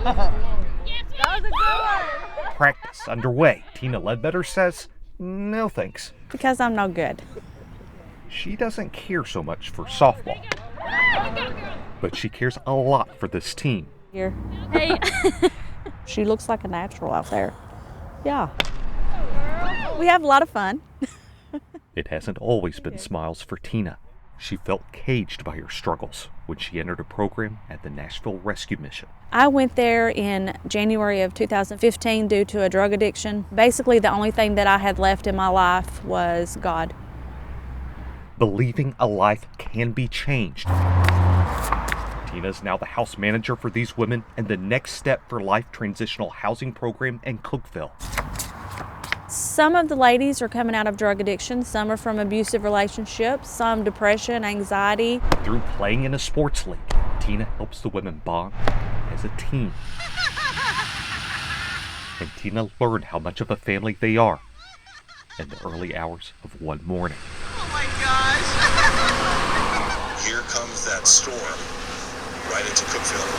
was a good one. Practice underway. Tina Ledbetter says, no thanks. Because I'm no good. She doesn't care so much for softball, but she cares a lot for this team. Here. Hey. She looks like a natural out there. Yeah. We have a lot of fun. It hasn't always been smiles for Tina. She felt caged by her struggles when she entered a program at the Nashville Rescue Mission. I went there in January of 2015 due to a drug addiction. Basically, the only thing that I had left in my life was God. Believing a life can be changed. Tina's now the house manager for these women and the Next Step for Life transitional housing program in Cookeville. Some of the ladies are coming out of drug addiction, some are from abusive relationships, some depression, anxiety. Through playing in a sports league, Tina helps the women bond as a team. And Tina learned how much of a family they are in the early hours of one morning. Oh my gosh! Here comes that storm right into Cookeville.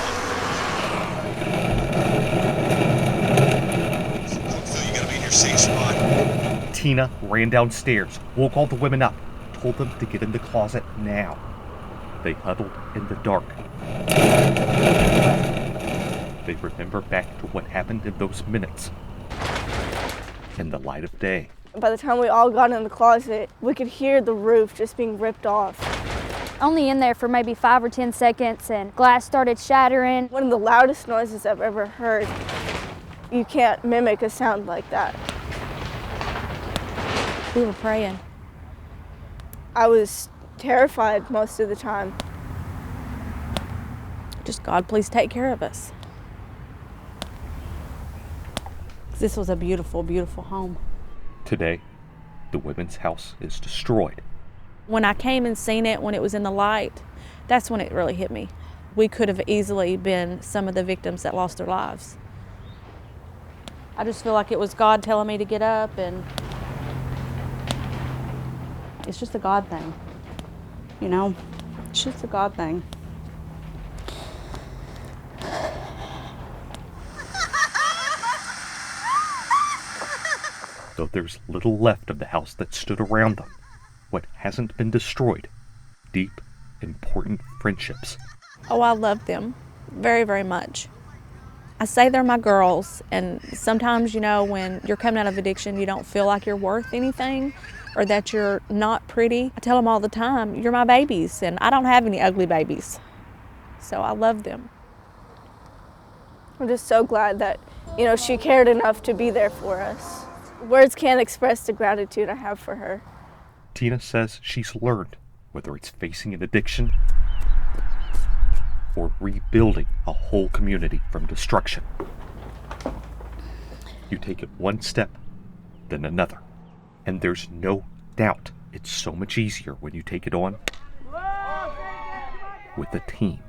Cookeville, you gotta be in your safe spot. Tina ran downstairs, woke all the women up, told them to get in the closet now. They huddled in the dark. They remember back to what happened in those minutes in the light of day. By the time we all got in the closet, we could hear the roof just being ripped off. Only in there for maybe 5 or 10 seconds and glass started shattering. One of the loudest noises I've ever heard. You can't mimic a sound like that. We were praying. I was terrified most of the time. Just, God, please take care of us. This was a beautiful, beautiful home. Today, the women's house is destroyed. When I came and seen it, when it was in the light, that's when it really hit me. We could have easily been some of the victims that lost their lives. I just feel like it was God telling me to get up, and it's just a God thing, you know? It's just a God thing. Though there's little left of the house that stood around them, what hasn't been destroyed, deep, important friendships. Oh, I love them very, very much. I say they're my girls, and sometimes, you know, when you're coming out of addiction, you don't feel like you're worth anything or that you're not pretty. I tell them all the time, you're my babies, and I don't have any ugly babies. So I love them. I'm just so glad that, you know, she cared enough to be there for us. Words can't express the gratitude I have for her. Tina says she's learned, whether it's facing an addiction or rebuilding a whole community from destruction. You take it one step, then another. And there's no doubt it's so much easier when you take it on with a team.